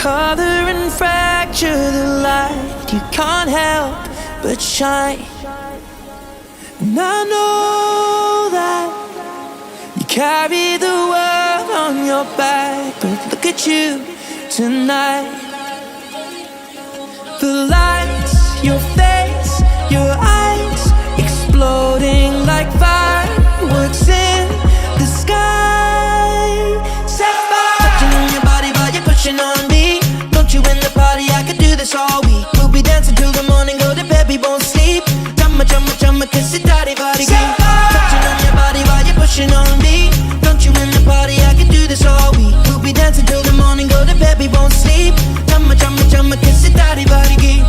color and fracture the light. You can't help but shine. And I know that you carry the world on your back, but look at you tonight. The lights, your face, your eyes, exploding like fireworks in the sky. Set fire. Touching on your body while you're pushing on me. Don't you in the party, I could do this all week. We'll be dancing till the morning, go to bed, we won't sleep. Chumma, chumma, chumma, kiss it, daddy, body, set fire. Touching on your body while you're pushing on me. Don't you in the party, I could do this all week. We'll be dancing till the morning, go to bed, we won't sleep. Chumma, chumma, chumma, kiss it, daddy, body,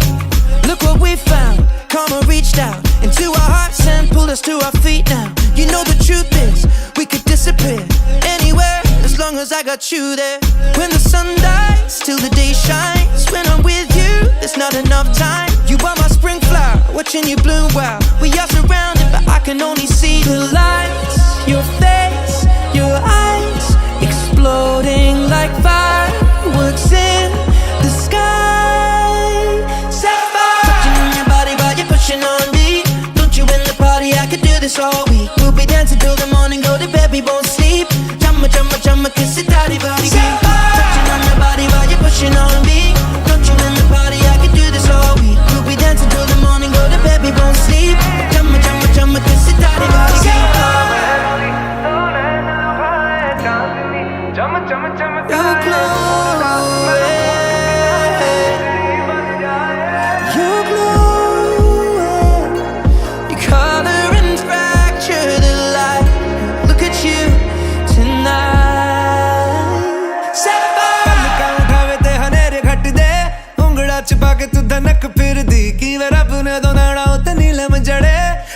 look what we found. Karma reached out into our hearts and pulled us to our feet now. You know the truth is, we could disappear anywhere as long as I got you there. When the sun dies, till the day shines. When I'm with you, there's not enough time. You are my spring flower, watching you bloom wild. We are surrounded, but I can only see the lights. Your face, your eyes, exploding like fireworks in the sky. Set fire. Touching on your body while you're pushing on me. Don't you in the party, I could do this all week. We'll be dancing till the morning, go to bed, we won't sleep. Chumma, chumma, chumma, kiss it, daddy, body, touching on your body while you're pushing on me. Don't you in the party, I could do this all week. We'll be dancing till the morning, go to bed, we won't sleep. Chumma, chumma, chumma, kiss it, daddy, body, you're glowing, you're glowing. Your color and fracture the light. Look at you tonight. Set fire. उठावे ते हनेरे घट दे उंगड़ा छुपा के तू धनक फिर दी की वे रब ने दो नाड़ा उते नीलम जड़े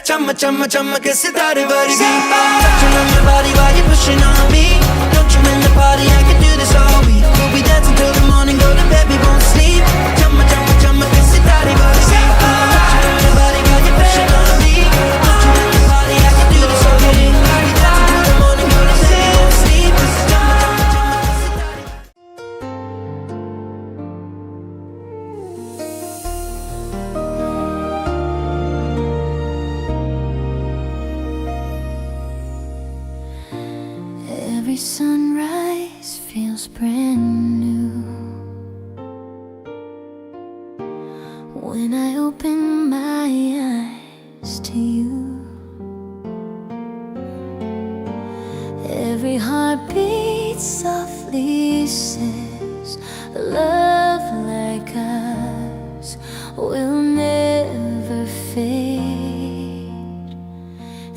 Chumma, chumma, chumma, kiss it, daddy, body, touching on your body while you're pushing on me. Don't you in the party, I could do this all week. We'll be dancing till the morning, go to bed, we won't sleep. Chumma, chumma, chumma, kiss it, daddy, body, touching on your body while you're pushing on me. Don't you in the party, I could do this all week. We'll be dancing till the morning, go to bed, we won't sleep. Chumma, chumma, chumma, kiss it, daddy. Every sunrise feels brand new when I open my eyes to you. Every heartbeat softly says a love like ours will never fade.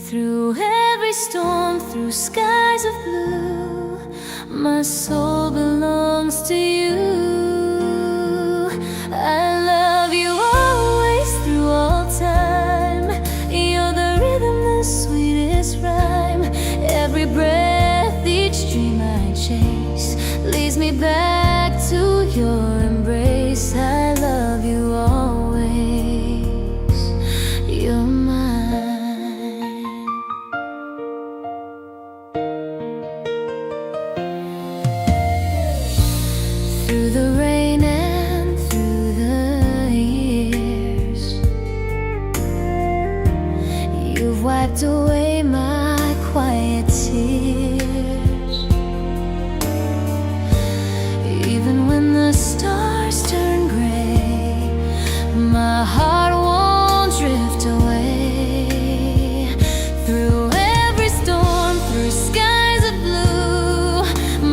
Through every storm, through skies of blue, my soul belongs to you. I love you always through all time. You're the rhythm, the sweetest rhyme. Every breath, each dream I chase leads me back to your embrace. I love you always. You're mine. Through the rain and through the years, you've wiped away my quiet tears. Even when the stars turn gray, my heart won't drift away. Through every storm, through skies of blue,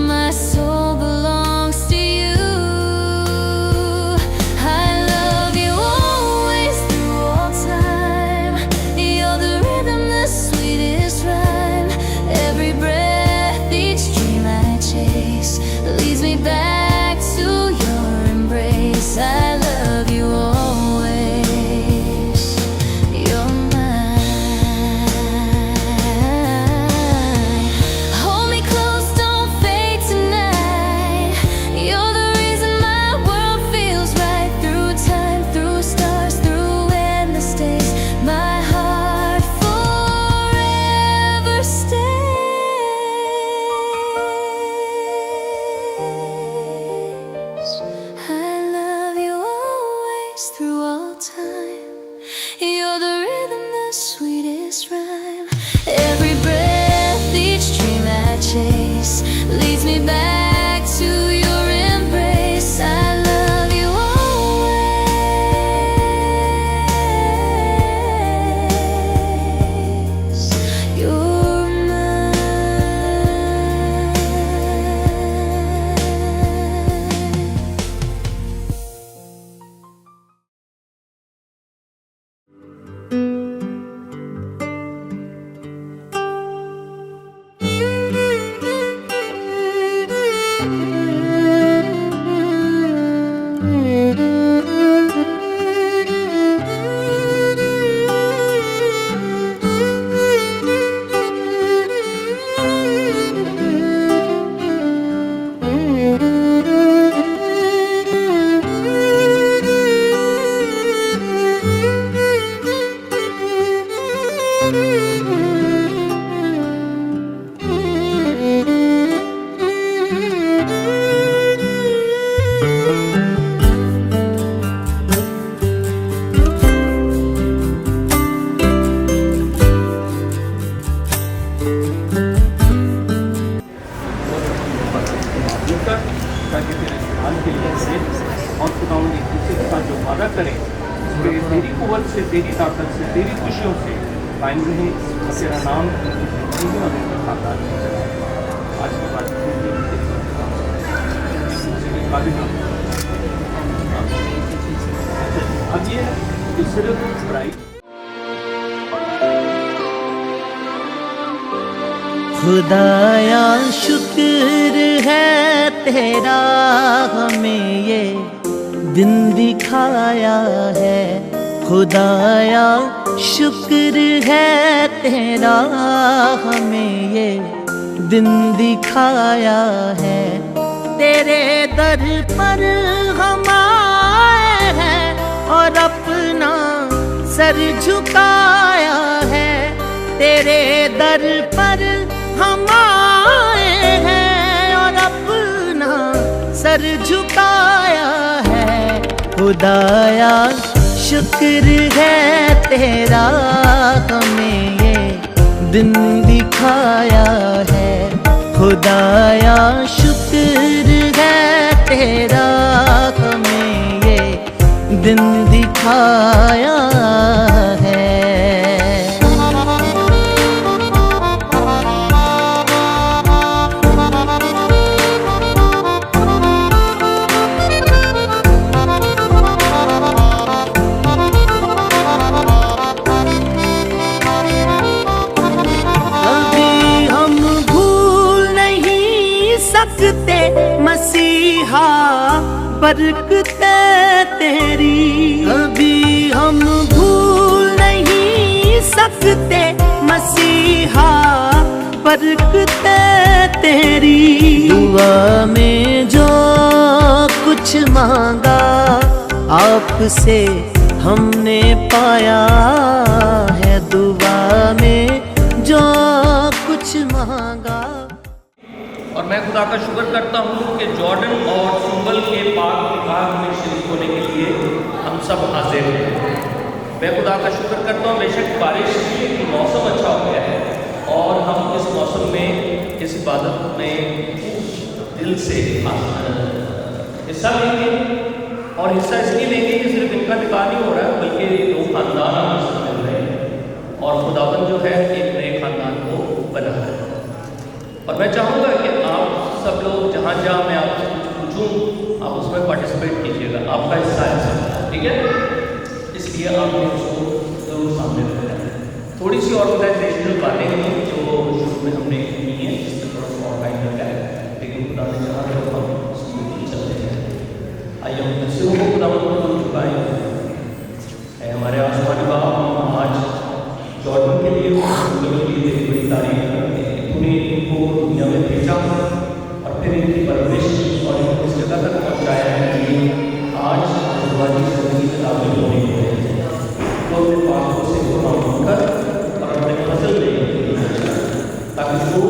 my soul belongs to you. I love you always through all time. You're the rhythm, the sweetest rhyme. Every breath, the sweetest rhyme. Every breath, each dream I chase leads me back to your embrace. I love you always. You're mine. मिलकर ताकि तेरे ध्यान के लिए से और खुदावंद एक दूसरे के साथ जो वादा करें तेरी कुव्वत से, तेरी ताकत से, तेरी खुशियों से कायम रहें और तेरा नाम खानदान आज के बाद अब ये सिर्फ ब्राइट खुदाया शुक्र है तेरा हमें ये दिन दिखाया है। खुदाया शुक्र है तेरा हमें ये दिन दिखाया है। तेरे दर पर हम आए हैं और अपना सर झुकाया है। तेरे दर पर हम आए हैं और अपना सर झुकाया है। खुदाया शुक्र है तेरा हमें ये दिन दिखाया है। खुदाया शुक्र है तेरा हमें ये दिन दिखाया है। मसीहा बरकते तेरी अभी हम भूल नहीं सकते। मसीहा बरकते तेरी दुआ में जो कुछ मांगा आपसे हमने पाया है। दुआ में जो कुछ मांगा। और मैं खुदा का शुक्र करता हूँ कि जॉर्डन और सुंबल के पाक विभाग में शरीक होने के लिए हम सब हाजिर हैं। मैं खुदा का शुक्र करता हूँ बेशक बारिश की मौसम अच्छा हो गया है और हम इस मौसम में इस इबादत में दिल से हिस्सा लेंगे। और हिस्सा इसलिए लेंगे कि सिर्फ इनका निकाह नहीं हो रहा है बल्कि दो खानदान हमें मिल रहे हैं और खुदावन जो है एक नए खानदान को बना है। और मैं चाहूँगा कि आप सब लोग जहाँ जहाँ मैं आपसे कुछ पूछूँ आप उसमें पार्टिसिपेट कीजिएगा। आपका हिस्सा है सब, ठीक है? इसलिए आपने उसको जरूर सामने रखना है। थोड़ी सी ऑर्गेनाइजेशनल बातें हैं जो शुरू में हमने की हैं, जिससे थोड़ा सा और टाइम लगा है, लेकिन खुदा ने चाहा तो हम स्मूथली चलते हैं। आइए हम सिरों को खुदा को झुकाएं। हमारे आसमानी बाप, हम आज जॉर्डन के लिए बड़ी तारीफ करते हैं। तूने इनको दुनिया में भेजा और फिर इनकी परवरिश और इनको इस जगह तक पहुँचाया है कि आज खुदावंदी ज़िंदगी में दाखिल होने को है। तो अपने पापों से माफ़ कर और अपने फसल लेने के लिए ताकि वो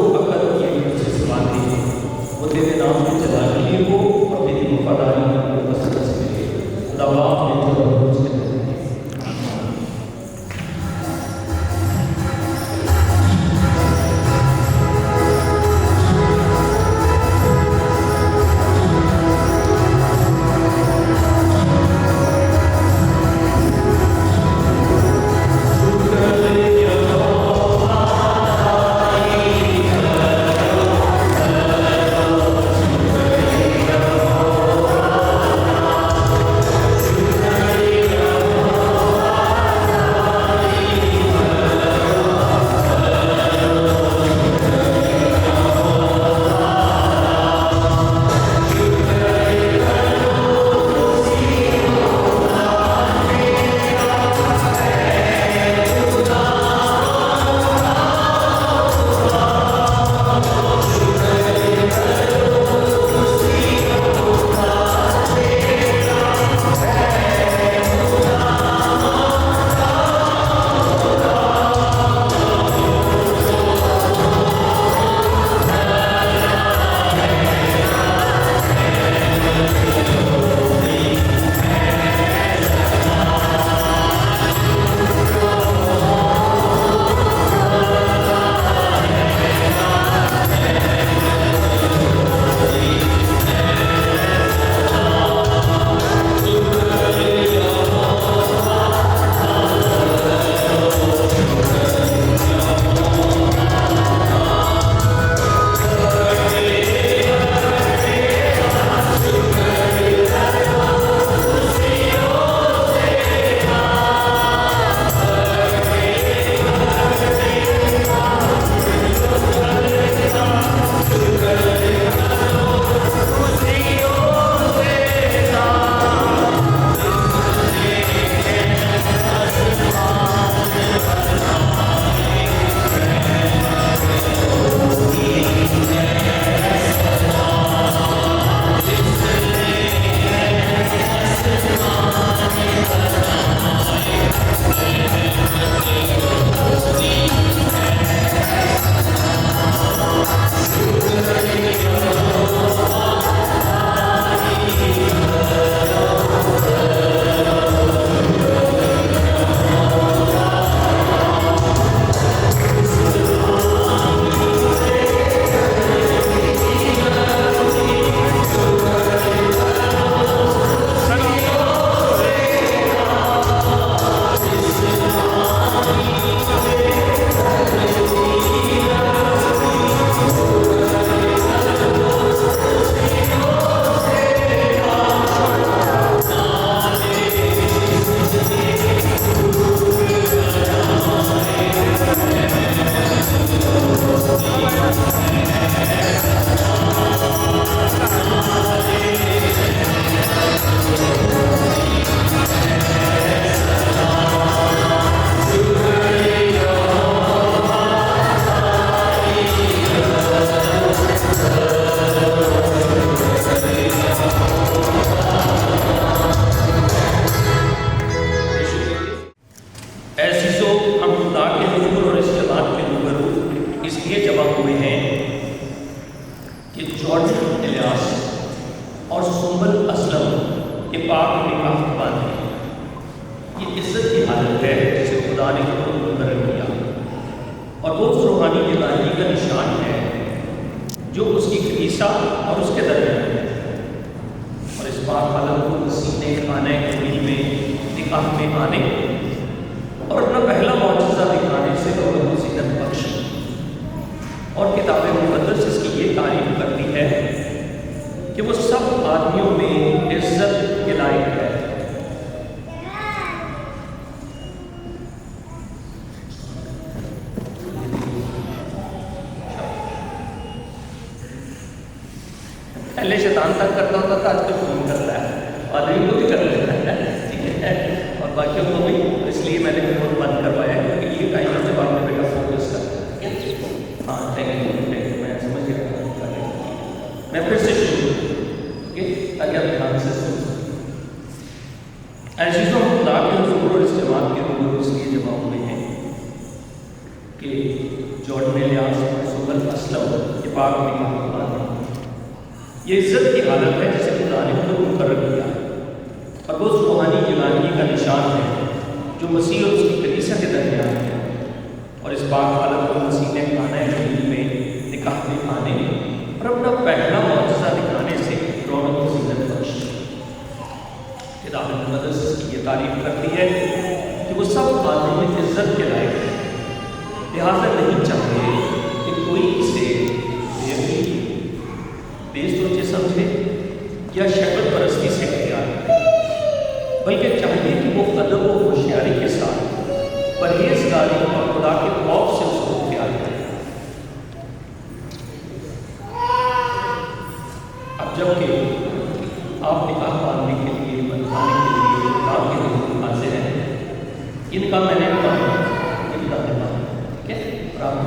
کہ پاک نکاح باندھے. یہ عزت کی حالت ہے جسے خدا نے خود مقرر کیا، اور وہ اس روحانی الہی کا نشان ہے جو اس کی کلیسا اور اس کے درمیان ہے. اور اس پاک عالم کو مسیح نے خانہ قبیل میں نکاح میں آنے اور اپنا پہلا معجزہ دکھانے سے لوگوں کو زینت بخشی. اور کتاب مقدس اس کی یہ تعریف کرتی ہے کہ وہ سب آدمیوں میں عزت کے لائق ہے. پہلے شیطان تک کرتا ہوتا تھا، آج کل فون کرتا ہے، آدمی کو بھی کر لیتا ہے، ٹھیک ہے، اور باقیوں کو بھی. اس لیے میں نے فون بند کروایا ہے کیونکہ یہ ٹائم سے بعد میں بیٹا فوکس کرتا ہے. ہاں تھینک یو، میں سمجھ گیا. میں پھر سے شروع تاکہ آپ دھیان سے سن سکیں. عزیزوں، خدا کے حضور اور اجتماع کے روبرو اس لیے جمع ہوئے ہیں کہ جارڈن الیاس اور سنبل اسلم کے پاک نکاح باندھے. یہ عزت کی حالت ہے جسے خدا نے خود مقرر کیا ہے، اور وہ اس روحانی الہی کا نشان ہے جو مسیح اور اس کی کلیسا کے درمیان ہے. اور اس پاک حالت کو مسیح نے خانہ قبیل میں نکاح میں آنے اور اپنا پہلا معجزہ دکھانے سے رونق و زینت بخشی. کتاب مقدس اس کی یہ تعریف کرتی ہے کہ وہ سب آدمی میں عزت کے لائق ہے، لہٰذا نہیں چاہتے کہ کوئی اسے بے سوچے سمجھے یا شہوت پرستی سے اختیار کرے، بلکہ چاہیے کہ وہ ادب و ہوشیاری کے ساتھ پرہیزگاری اور خدا کے خوف سے اس کو اختیار کرے. اب جب کہ آپ نکاح باندھنے کے لیے بندھانے کے لیے کتاب کے لیے حاضر ہیں، ان کا میں نے کہا ان کا دماغ ٹھیک ہے، اور آپ کو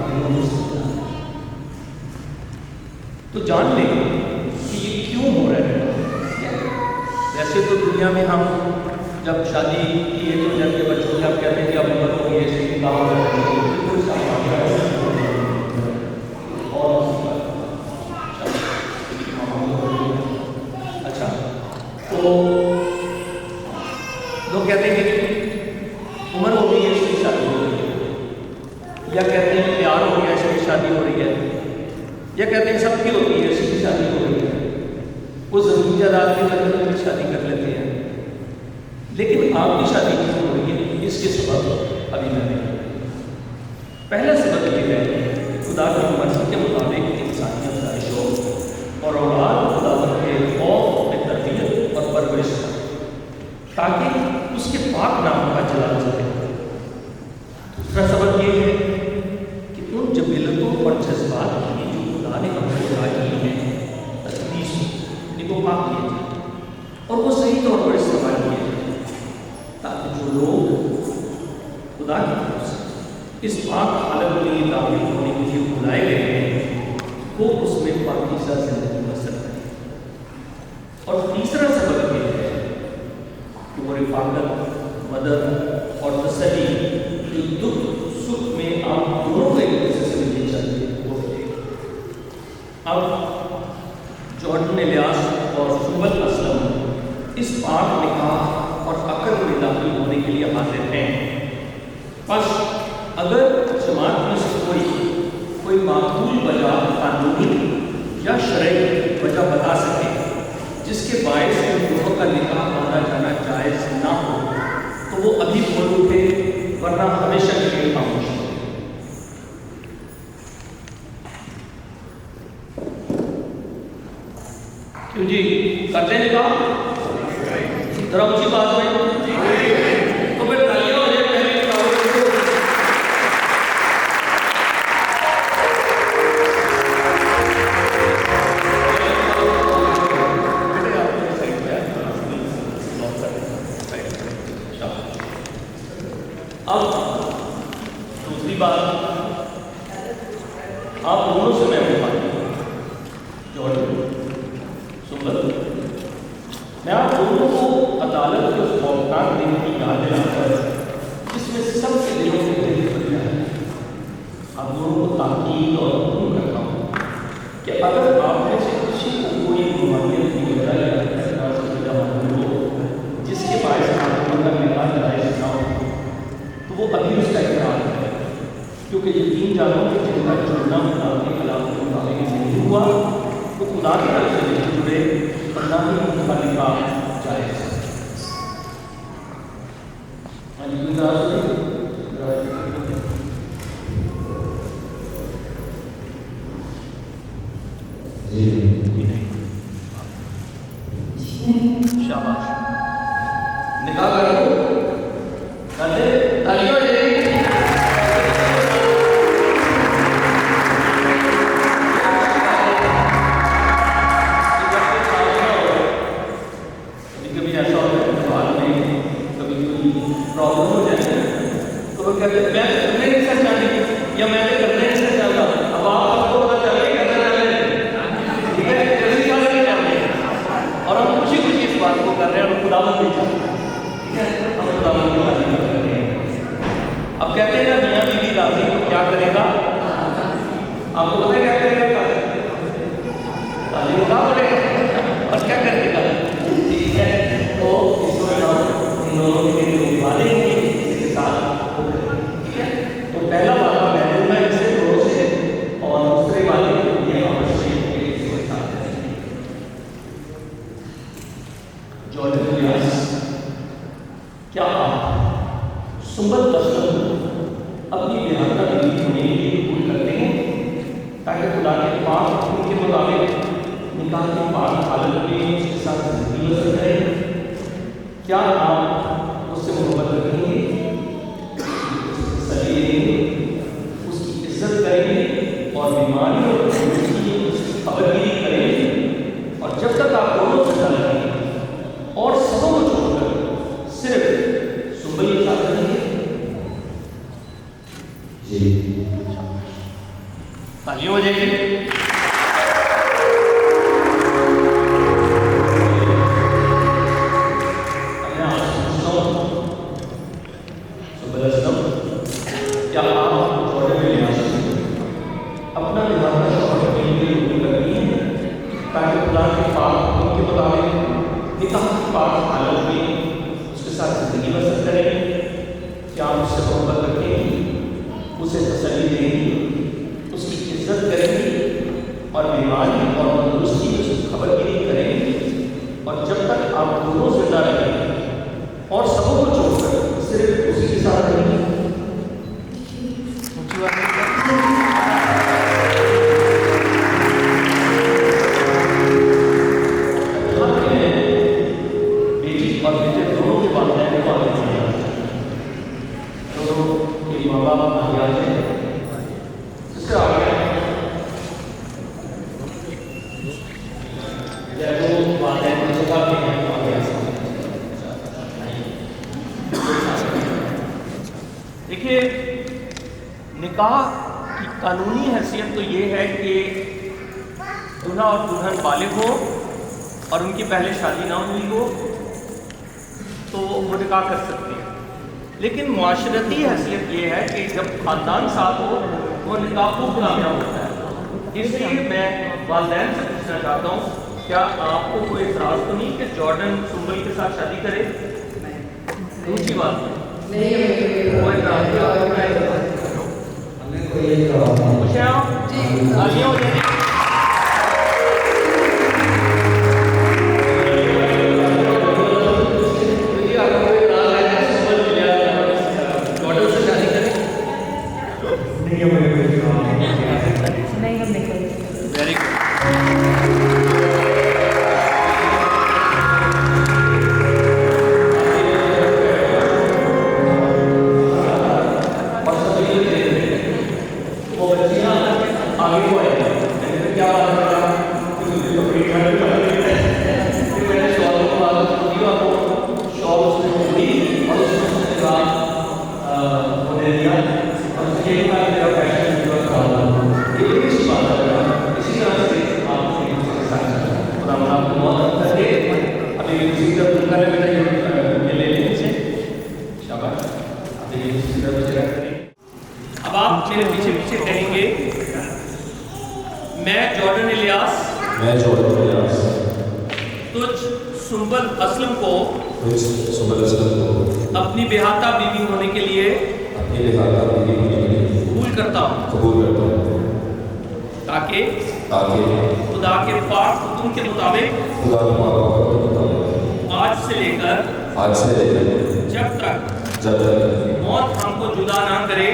تو جان لیں کہ یہ کیوں ہو رہا ہے. ویسے تو دنیا میں ہم جب شادی کی ہے تو جب کے بچوں کے آپ کہتے ہیں کہ اب عمر ہو گئی ہے کام اور اچھا تو لوگ کہتے ہیں کہ عمر ہو گئی ہے اس کی شادی ہو رہی ہے، یا کہتے ہیں پیار ہو گیا اس کی شادی ہو رہی ہے، یا کہتے ہیں سب کی ہوتی ہے اس کی شادی ہو رہی ہے. وہ زمین جائیداد کے چکر میں شادی کر لیتے ہیں. لیکن آپ کی شادی کیوں ہو رہی ہے؟ اس کے سبب ابھی میں نے پہلا سبب یہ ہے کہ خدا کی مرضی کے مطابق انسانی افزائشوں اور اولاد خدا کے خوف میں تربیت اور پرورش تاکہ اس کے پاک نام کا جلال سکے. دوسرا سبب یہ ہے کہ ان جبلتوں اور جذبات کی جو خدا نے ہم کو عطا کی ہیں تقدیس ان کو پاک کیا جائے اور وہ صحیح طور پر استعمال کیا جائے، تاکہ جو لوگ خدا کی طرف سے اس پاک حالت میں داخل ہونے کے لیے بلائے گئے ہیں وہ اس میں پاکیزہ زندگی بسر کریں. اور تیسرا سبب یہ ہے کہ وہ رفاقت، مدد اور تسلی جو دکھ سکھ میں آپ دونوں کو ایک دوسرے سے ملے چاہیے وہ ہے. اب جارڈن الیاس اور سنبل اسلم اس پاک نکاح اور عقد میں داخل ہونے کے لیے حاضر ہیں. بس اگر جماعت میں سے کوئی معقول وجہ قانونی یا شرعی وجہ بتا سکے جس کے باعث ان دونوں کا نکاح باندھا جانا جائز نہ ہو تو وہ ابھی بول اٹھے، ورنہ ہمیشہ کے لیے خاموش ہو. کیوں جی کرتے ہیں نکاح؟ ذرا اونچی بات میں تو پھر تالیاں ہو جائے پہلے اب دوسری بات آپ دونوں سے میں میں آپ دونوں کو عدالت کے اس خوفناک دن کی یاد دلا کر جس میں سب کے دلوں سے دل بن جائے آپ دونوں کو تاکید اور حکم کرتا ہوں کہ اگر آپ میں سے کسی کو کوئی بیماریت کی وجہ یا معلوم ہو کیونکہ یقین جانو کہ جن کا جڑنا خدا کے کلام کے مطابق نہیں ہوا وہ خدا کی طرف سے نہیں جڑے اور نہ ہی ان کا نکاح جائز ہے۔ شاباش، نکاح کرو تالیوں کبھی ایسا ہوتا ہے سوال میں کبھی کوئی پرابلم ہو جائے تو وہ کہتے ہیں میں کرنا ہی نہیں چاہتی یا میں نے کرنا ہی نہیں چاہتا، اب آپ کو پتا چل کے کرنا چاہتے، ٹھیک ہے، جلدی کرنا نہیں چاہتے اور ہم خوشی خوشی اس بات کو کر رہے ہیں اور خدا بند نہیں چاہتے، ٹھیک ہے، ہم خدا بند کی راضی کر رہے ہیں۔ اب کہتے ہیں نا میاں بیوی راضی کو کیا کرے گا، آپ کو پتہ ہے کیا کرے گا، راضی ہوگا پڑے گا اور کیا کرے گا، ٹھیک ہے، تو اس کو ان دونوں کے لیے وعدے ہیں اس کے ساتھ، ٹھیک ہے، تو پہلا وعدہ میں دوں گا اس سے دونوں سے اور دوسرے وعدے یہ آوشک ہے اس کے ساتھ ہے۔ جارڈن الیاس، کیا آپ سنبل اسلم اپنی بیاہتا بیوی ہونے کے لیے قبول کرتے ہیں تاکہ خدا کے پاک حکم کے مطابق نکاح کے پاک حالت میں اس کے ساتھ زندگی بسر کریں؟ کیا آپ اس سے محبت رکھیں گے، تسلی دیں گے، اس کی عزت کریں گے اور بیماری اور اس کی خبرگیری کریں گے اور جب تک آپ دونوں زندہ رہیں گے اور سبوں کو چھوڑ کر صرف سنبل کے ساتھ رہیں گے؟ جی، تالیوں ہو جائیں گے۔ کیا آپ جارڈن الیاس اپنا بیاہتا شوہر ہونے کے لیے قبول کرتی ہیں تاکہ خدا کے پاک حکم کے مطابق نکاح کی پاک حالت میں اس کے ساتھ زندگی بسر کریں؟ کیا آپ اس سے محبت رکھیں گی، اسے تسلی دیں گی، اس کی عزت کریں گی اور بیماری اور تندرستی کی اس کی خبرگیری کریں گی اور جب تک آپ دونوں زندہ رہیں گے اور سبوں کو چھوڑ کر صرف اسی کے ساتھ رہیں گے؟ بیٹی اور بیٹے دونوں کے والدین کو آگے بڑھنا دونوں کے ماں باپ آگے آ جائیں، اس سے آگے جو والدین کو جگہ بھی ہیں آگے آ سکتے۔ دیکھیے، نکاح کی قانونی حیثیت تو یہ ہے کہ دلہا اور دلہن بالغ ہو اور ان کی پہلے شادی نہ ہوئی ہو تو وہ نکاح کر سکتے ہیں، لیکن معاشرتی حیثیت یہ ہے کہ جب خاندان ساتھ ہو وہ نکاح خوب کامیاب ہوتا ہے۔ اس لیے میں والدین سے پوچھنا چاہتا ہوں، کیا آپ کو کوئی اعتراض تو نہیں کہ جارڈن سنبل کے ساتھ شادی کرے؟ دوسری بات کوئی اعتراض پوچھیں آپ؟ آگے ہو جائیں۔ Very good. اب آپ میرے پیچھے پیچھے کہیں گے، میں جارڈن الیاس تجھ سنبل اسلم کو اپنی بیاہتا بیوی ہونے کے لیے قبول करता हूँ ताकि खुदा के पाक हुक्म के मुताबिक आज से लेकर जब तक मौत हमको जुदा ना करे,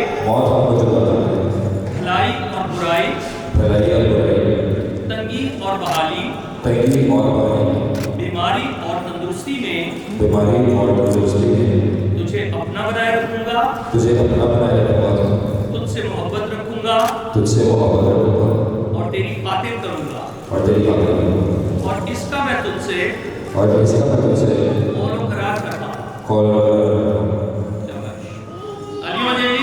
भलाई और बुराई, तंगी और बहाली, बीमारी और तंदुरुस्ती में तुझे अपना बनाए रखूंगा, तुझसे मोहब्बत रखूंगा और तेरी खातिर करूंगा। और इसका मैं तुझसे कौल करार करता हूँ। अली वजह जी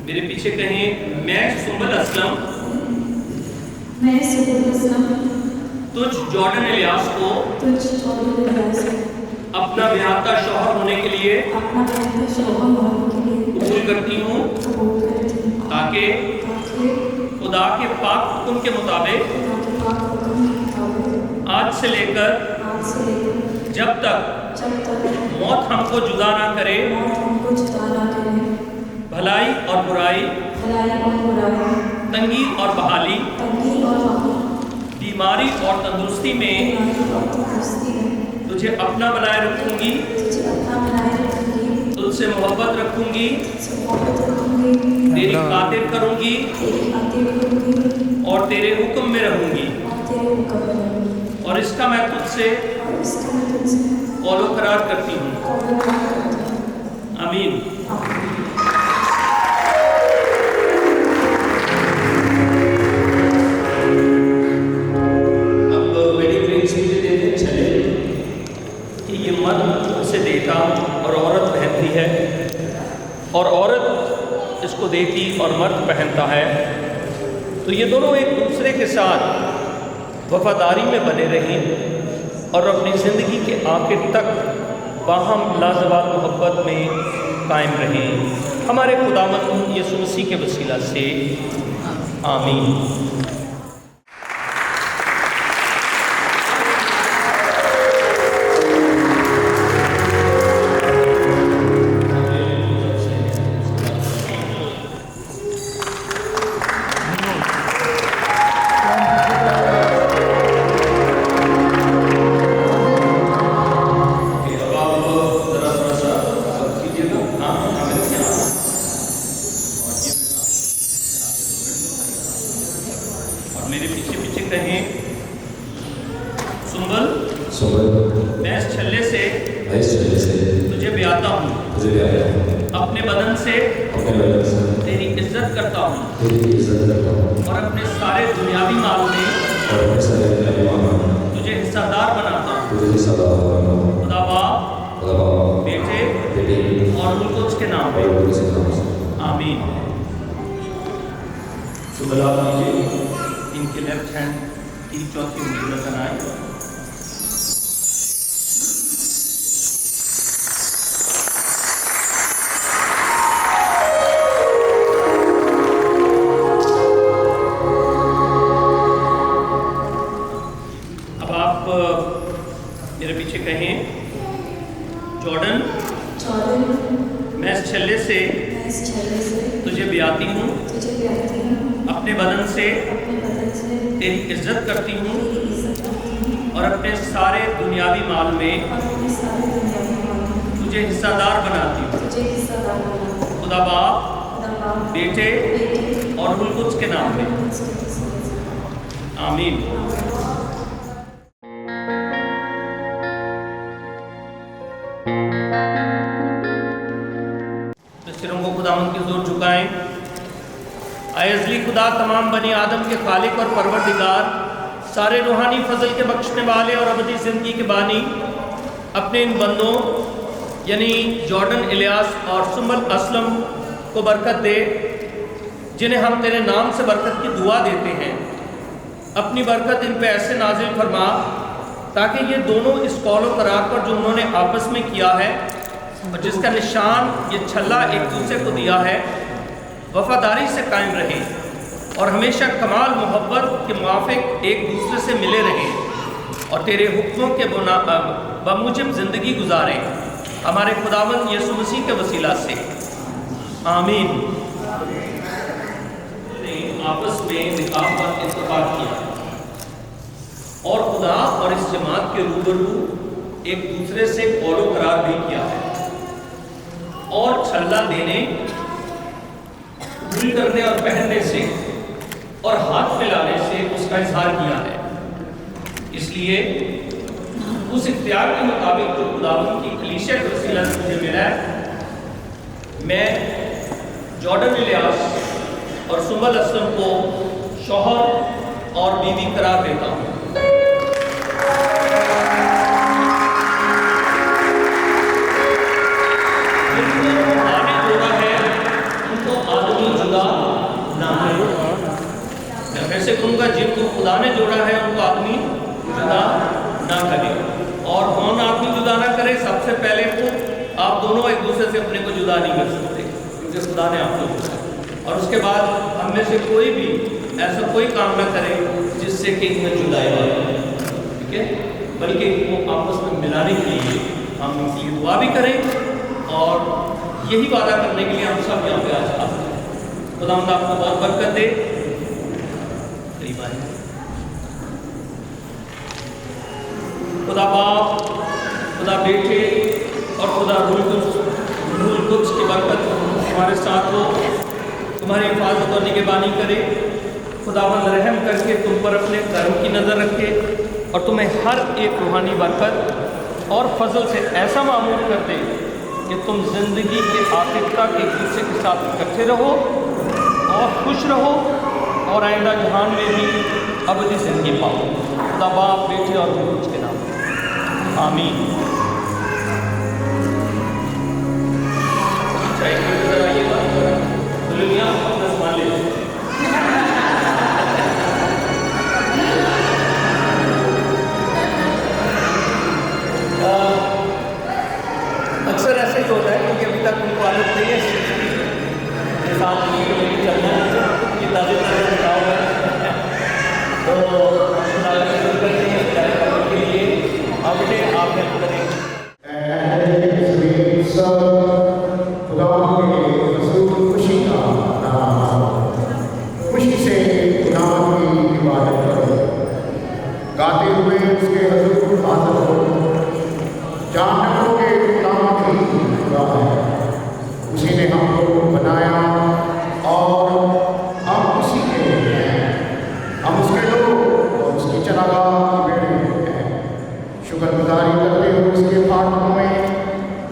मेरे पीछे कहें, मैं सुंबल असलम तुझ जॉर्डन इलियास को अपना ब्याहता शौहर होने के लिए कबूल करती हूँ ताकि खुदा के पाक हुक्म के मुताबिक आज से लेकर जब तक मौत हमको जुदा ना करे, भलाई और बुराई, तंगी और बहाली, बीमारी और तंदुरुस्ती में तुझे अपना बनाए रखूंगी, तुझसे मोहब्बत रखूंगी, तेरी खातिर करूंगी और तेरे हुक्म में रहूंगी। और इसका मैं तुझसे कौलो करार करती हूँ। आमीन। और औरत पहनती है और औरत इसको देती और मर्द पहनता है, तो ये दोनों एक दूसरे के साथ वफादारी में बने रहें और अपनी ज़िंदगी के आखिर तक बाहम लाजवाब मोहब्बत में कायम रहें। हमारे खुदावंद यीशु मसीह के वसीला से आमीन। मेरे पीछे पीछे कहें, सुंबल मैं इस छल्ले से तुझे ब्याहता हूँ, अपने बदन से तेरी इज्जत करता हूँ और अपने सारे दुनियावी माल में तुझे हिस्सादार बनाता हूँ। खुदा बाप, बेटे और रूह कुद्स के नाम में आमीन। सुबह इनके लेफ्ट हैंड की चौथी उंगली बनाए। अब आप मेरे पीछे कहें, जॉर्डन मैं इस छल्ले से तुझे ब्याहती हूँ, अपने बदन से तेरी इज्जत करती हूँ और अपने सारे दुनियावी माल में तुझे हिस्सादार बनाती हूँ। खुदा बाप, बेटे और रूह कुद्स के नाम में आमीन। सिरों को खुदावंद की हुजूर झुकाएं। अज़ली खुदा, तमाम बनी आदम के खालिक और परवरदिगार, सारे रूहानी फजल के बख्शने वाले और अबदी ज़िंदगी के बानी, अपने इन बंदों यानी जॉर्डन इलियास और सुंबल असलम को बरकत दे, जिन्हें हम तेरे नाम से बरकत की दुआ देते हैं। अपनी बरकत इन पे ऐसे नाजिल फरमा ताकि ये दोनों इस कौल व करार पर जो उन्होंने आपस में किया है और जिसका निशान ये छल्ला एक दूसरे को दिया है, वफादारी से कायम रहें और हमेशा कमाल मोहब्बत के मुआफिक एक दूसरे से मिले रहें। اور تیرے حکموں کے بموجب زندگی گزاریں ہمارے خداوند یسوع مسیح کے وسیلہ سے، آمین۔ آپس میں نکاح پر اتفاق کیا اور خدا اور اس جماعت کے روبرو ایک دوسرے سے قول و قرار بھی کیا ہے، اور چھلا دینے، قبول کرنے اور پہننے سے اور ہاتھ ملانے سے اس کا اظہار کیا ہے۔ اس لیے اس اختیار کے مطابق جو خداوند کی کلیسیا کے وسیلہ سے مجھے ملا ہے، میں جارڈن الیاس اور سنبل اسلم کو شوہر اور بیوی قرار دیتا ہوں۔ جن کو خدا نے جوڑا ہے ان کو آدمی جدا نہ کرے۔ میں پھر سے کہوں گا، جن کو خدا نے جوڑا ہے ان کو آدمی جدا نہ کرے۔ اور کون آدمی جدا نہ کرے؟ سب سے پہلے تو آپ دونوں ایک دوسرے سے اپنے کو جدا نہیں کر سکتے، کیونکہ خدا نے آپ کو جوڑا ہے۔ اور اس کے بعد ہم میں سے کوئی بھی ایسا کوئی کام نہ کرے جس سے کہ ان میں جدائی ہو، ٹھیک ہے؟ بلکہ وہ آپس میں ملانے کے لیے ہم ان کے لیے دعا بھی کریں، اور یہی وعدہ کرنے کے لیے ہم سب یہاں پہ آج آتے ہیں۔ خدا آپ کو بہت برکت دے۔ خدا باپ، خدا بیٹے اور خدا روح القدس کی برکت ہمارے ساتھ ہو، تمہاری حفاظت اور نگہبانی کرے۔ خداوند رحم کر کے تم پر اپنے کرم کی نظر رکھے اور تمہیں ہر ایک روحانی برکت اور فضل سے ایسا معمور کر دے کہ تم زندگی کے آخر تک ایک دوسرے کے ساتھ اکٹھے رہو اور خوش رہو، اور آئندہ جہان میں بھی ابدی زندگی پاؤ۔ خدا باپ، بیٹے اور روح القدس کے نام، آمین۔ اکثر ایسے ہی ہوتا ہے، کیونکہ ابھی تک ان کو عادت نہیں ہے ساتھ چلنا، یہ تازہ نکاح ہے، تو کرتے ہیں کے لیے آپ ہیلپ کریں۔ خوشی سے خدا کی عبادت کرو، گاتے ہوئے اس کے حضور حاضر ہو، جان رکھو کہ خدا کی خدا ہے، اسی نے ہم کو بنایا اور ہم اسی کے ہیں، ہم اس کے لوگ اور اس کی چراگاہ کی بیڑے ہیں۔ شکر گزاری کرتے ہوئے اس کے فاٹکوں میں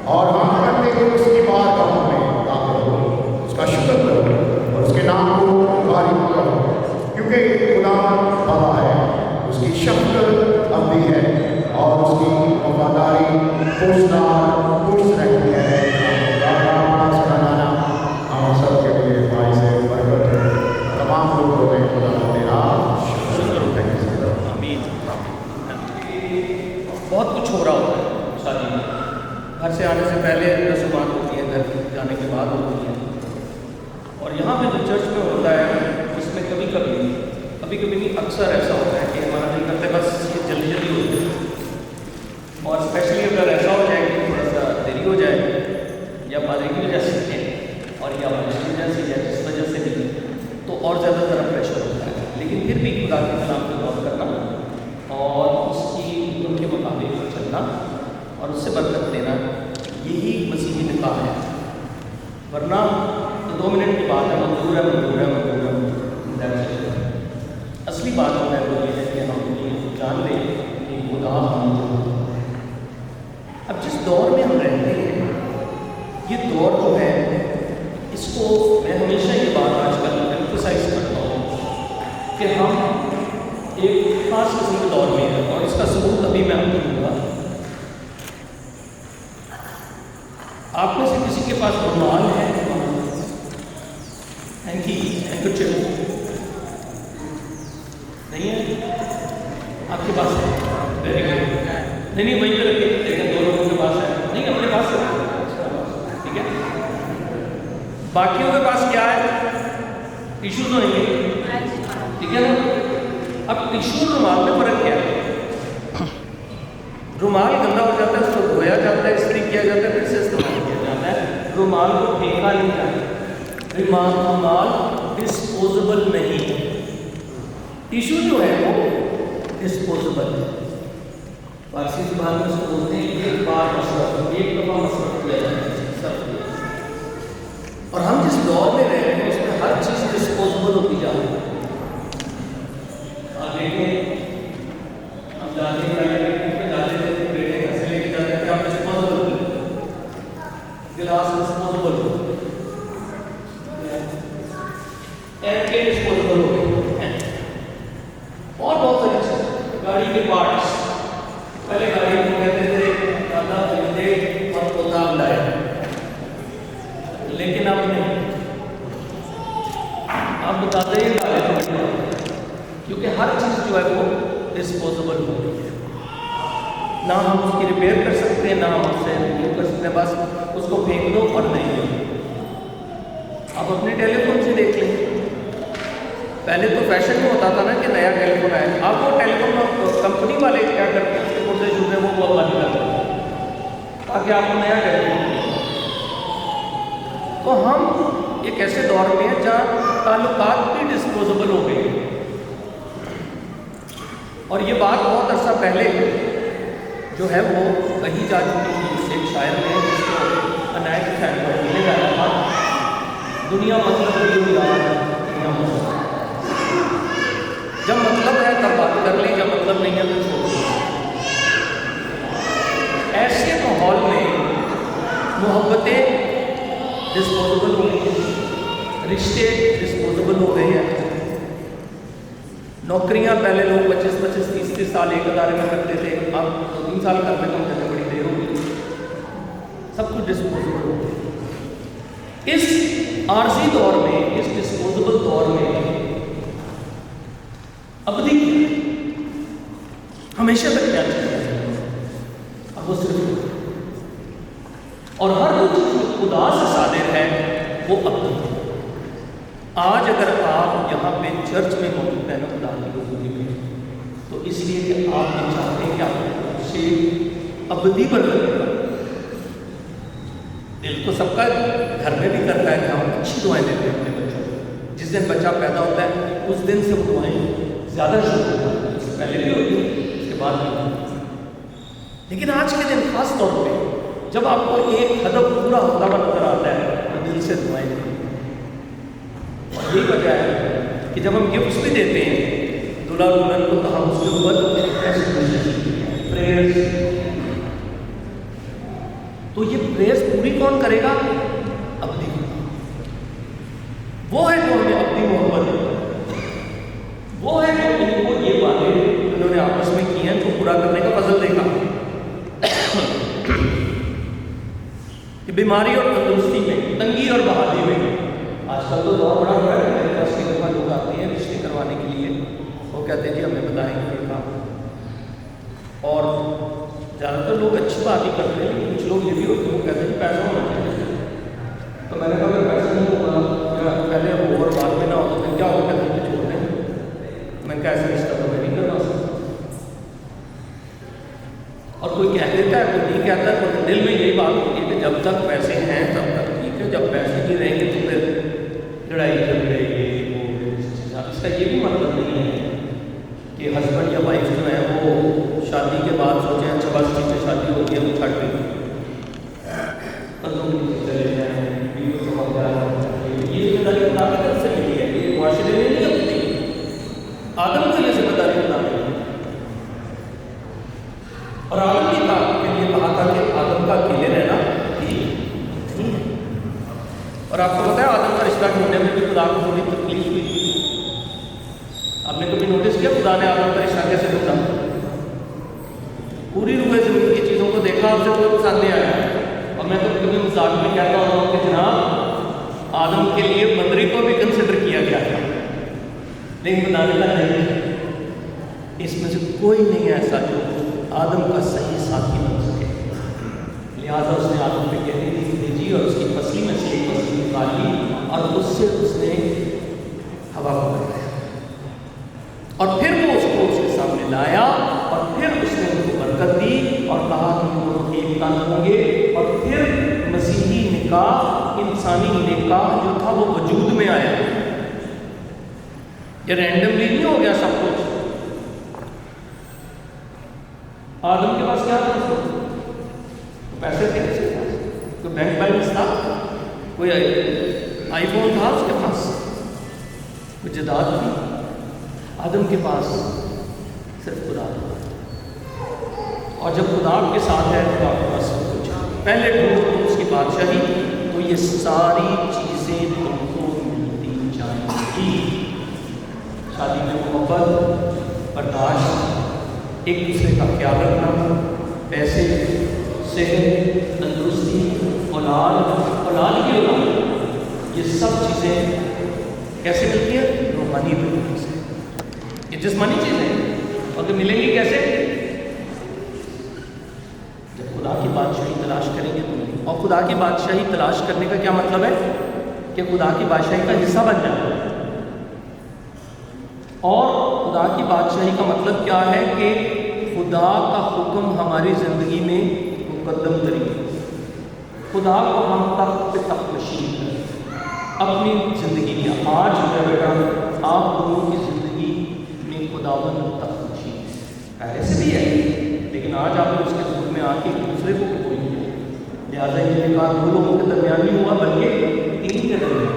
اور ہم کرتے ہوئے اس کی بارگاہوں میں داخل ہو، اس کا شکر کرو اور اس کے نام کو باری کرو، کیونکہ خدا بڑا ہے، اس کی شفقت ابدی ہے اور اس کی وفاداری پرس رہتی ہے۔ ہم سب کے لیے بھائی سے برکت ہے، تمام لوگوں نے خدا تیرا شکر کرو۔ آمین۔ بہت کچھ ہو رہا ہوتا ہے شادی میں، گھر سے آنے سے پہلے رسومات ہوتی ہیں، گھر جانے کے بعد ہوتی ہیں، اور یہاں پہ جو چرچ میں ہوتا ہے اس میں کبھی کبھی نہیں، اکثر ایسا ہوتا ہے کہ ہمارا دل کرتا ہے بس یہ جلدی ہو جائے، اور اسپیشلی اگر ایسا ہو جائے کہ تھوڑا سا دیری ہو جائے یا بازی کی وجہ سے اور یا بارش کی وجہ سے یا جس وجہ سے بھی، تو اور زیادہ طرح پریشر ہوتا ہے۔ لیکن پھر بھی خدا کے کلام پہ غور کرنا اور اس کی ان کے مطابق چلنا اور اس سے برکت لینا، یہی مسیحی نکاح ہے۔ ورنہ 2 منٹ کی بات ہے، منظور ہے۔ اصلی بات جو ہے وہ یہ ہے کہ ہم جان لیں کہ خدا ہم جو، اب جس دور میں ہم رہتے ہیں، یہ دور جو ہے اس کو میں ہمیشہ یہ بات آج کل ایمفسائز کرتا ہوں کہ ہم ایک خاص قسم کے دور میں ہیں، اور اس کا ثبوت ابھی میں آپ کو دوں گا۔ آپ میں سے کسی کے پاس رومال ہے؟ نہیں ہے؟ آپ کے پاس ہے؟ Very good. نہیں وہیں پہ رکھیے، لیکن 2 لوگوں کے پاس ہے نہیں، اپنے پاس ہے، ٹھیک ہے۔ باقیوں کے پاس کیا ہے؟ ٹیشو تو نہیں ہے، ٹھیک ہے نا۔ اب ٹیشو رومال میں فرق کیا ہے؟ रुमाल गंदा हो जाता है, उसको धोया जाता है, इस्त्री किया जाता है, फिर से इस्तेमाल किया जाता है। रुमाल को फेंका नहीं जाता। रुमाल डिस्पोजेबल नहीं है। टिश्यू जो है वो डिस्पोजेबल है। फारसी जुबान में उसको बोलते हैं एक बार मसरफ, एक दफ़ा मसरफ किया जाता है। और हम जिस दौर में रह रहे हैं उसमें हर चीज़ डिस्पोजेबल होती जा रही है। आप देखें, हम जाते गिलास डिस्पोजेबल हो, डिस्पोजेबल हो गए, और बहुत सारी चीज़। गाड़ी के पार्ट्स, पहले गाड़ी को कहते थे दादा खरीदे और पोता लाए, लेकिन अब नहीं, अब दादा ही ला लेते हैं, क्योंकि हर चीज़ जो है वो डिस्पोजेबल हो गई है। ना हम उसकी रिपेयर कर सकते हैं, ना हम उससे यूज कर सकते हैं, बस उसको फेंक दो और नहीं दो। आप अपने टेलीफोन से देख लें, पहले तो फैशन में होता था ना कि नया टेलीफोन आया, अब वो टेलीफोन कंपनी वाले क्या करते हैं, उसके पुर्जे छूटे वो बंद कर देते हैं ताकि आपको नया टेलीफोन मिले। तो हम एक ऐसे दौर में हैं जहाँ ताल्लुकात भी डिस्पोजेबल हो गए। और ये बात बहुत अर्सा पहले जो है वो कही जा चुकी थी। एक शायर ने जिसको अनायत हुसैन पर मिले गाया था, दुनिया मतलब है यार, दुनिया मतलब जब मतलब है तब बात कर लें, जब मतलब नहीं है तो छोड़ दें। ऐसे माहौल में मोहब्बतें डिस्पोजेबल हो गई हैं, रिश्ते डिस्पोजेबल हो गए हैं। नौकरियां पहले लोग 25-25, 30-30 साल एक अदारे में करते थे, अब 2-3 साल करने कम करने बड़ी देर हो गई। सब कुछ डिस्पोजेबल हो गया। इस आर्जी दौर में, इस डिस्पोजेबल दौर में अबदी हमेशा तक क्या चाहिए, अब वो सिर्फ, और हर वो चीज़ जो खुदा से सादिर है वो अबदी। आज अगर आप यहाँ पे चर्च में मौजूद हैं ना खुदा की हुजूरी में, तो इसलिए कि आप ये चाहते हैं कि आप से अबदी पर करेगा। दिल तो सबका घर में भी करता है कि हम अच्छी दुआएं देते हैं अपने बच्चों को। जिस दिन बच्चा पैदा होता है उस दिन से वो दुआएं ज़्यादा शुरू हो जाती हैं, उससे पहले भी होती है, उसके बाद भी होती है। लेकिन आज के दिन खास तौर पर जब आपको एक हदफ पूरा होता हुआ नजर आता है तो दिल से दुआएं देते हैं। और यही वजह है कि जब हम गिफ्ट्स भी देते हैं दुल्हा दुल्हन को, तो हम उसके ऊपर प्रेयर्स, तो ये प्रेयर्स पूरी कौन करेगा? अब्दी। वो है जो हमें अपनी मोहब्बत है, वो है जो इनको ये बातें उन्होंने आपस में की हैं तो पूरा करने का फजल देगा। कि बीमारी और तंदुरुस्ती में, तंगी और बहाली में, आजकल तो दौर बड़ा बड़ा है। मेरे पास कई दफ़ा लोग आते हैं रिश्ते करवाने के लिए, वो कहते हैं कि हमें बताएंगे ये काम, और ज़्यादातर लोग अच्छी बात ही करते हैं, लेकिन कुछ लोग ये भी होते हैं वो कहते हैं कि पैसा होना चाहिए। तो मैंने कहा अगर पैसा नहीं होगा, पहले वो और बाद में ना हो तो फिर क्या होगा, कहते हैं छोड़ दें। मैं क्या ऐसा रिश्ता तो मैं नहीं करना सकता। और कोई कह देता है, कोई नहीं कहता है, तो दिल में यही बात होती है कि जब तक पैसे हैं तब तक ठीक है, जब पैसे नहीं रहेंगे तो फिर लड़ाई चल रही है। इसका ये भी मतलब नहीं है कि हस्बैंड या वाइफ जो है वो शादी के बाद सोचें अच्छा बस ठीक है शादी होती है वो छट गई, चले जाए, ये जिम्मेदारी खुदा की तरफ से मिली है, ये मुआशरे में नहीं होती। आदम को ये जिम्मेदारी खुदा मिली और आदम के लिए कहा था कि आदम का अकेले रहना ठीक नहीं है। और आपको पता है आदम का रिश्ता ढूंढने में भी खुदा को थोड़ी तकलीफ हुई थी। आपने कभी नोटिस किया खुदा ने आदम का रिश्ता कैसे ढूंढा? पूरी रूह ज़मीन की चीज़ों को देखा, आपसे कोई पसंद नहीं आया। और मैं तो कभी मजाक में कहता हूँ कि जनाब आदम के लिए बंदरी को भी कंसिडर किया गया था, लेकिन खुदा ने कहा नहीं, इसमें से कोई नहीं ऐसा जो आदम का सही साथी बन सके। लिहाजा उसने आदम पे कहती भेजी और उसकी पसली में से एक पसली निकाली और उससे उसने हवा को बनाया और फिर वो उसको उसके सामने लाया और फिर उसने उनको बरकत दी और कहा कि वो एक तन होंगे, और फिर मसीही निकाह, इंसानी निकाह जो था वो वजूद में आया। ये रैंडमली नहीं हो गया सब कुछ। आदम के पास क्या था? तो पैसे थे उसके पास, कोई बैंक बैलेंस था, कोई आईफोन था उसके पास, कोई जायदाद थी? आदम के पास सिर्फ खुदा था। और जब खुदा आपके साथ है तो आपके पास सब कुछ है। पहले ढूंढो उसकी बादशाही, तो ये सारी चीज़ें तुमको मिलती जाएंगी। शादी में मोहब्बत, बर्दाश्त, एक दूसरे का ख्याल रखना, पैसे, सेहत, तंदुरुस्ती, औलाद की औलाद, ये सब चीज़ें कैसे मिलती हैं? रूहानी तरीके से। ये जिस्मानी चीज़ें और तो मिलेंगी कैसे? जब खुदा की बादशाही तलाश करेंगे तो। और खुदा की बादशाही तलाश करने का क्या मतलब है? कि खुदा की बादशाही का हिस्सा बन जाए। और खुदा की बादशाही का मतलब क्या है? कि खुदा का हुक्म हमारी ज़िंदगी में मुकद्दम तरीके, खुदा को हम तक पे तक नशीन करें अपनी ज़िंदगी में। आज मेरा बेटा, आप लोगों की ज़िंदगी में खुदावन तक नशीन पहले से भी है, लेकिन आज आपने उसके दूर में आके एक दूसरे को कोई नहीं है। लिहाजा ये निकाह दो लोगों के दरमियान नहीं हुआ, बल्कि तीन के दरमियान,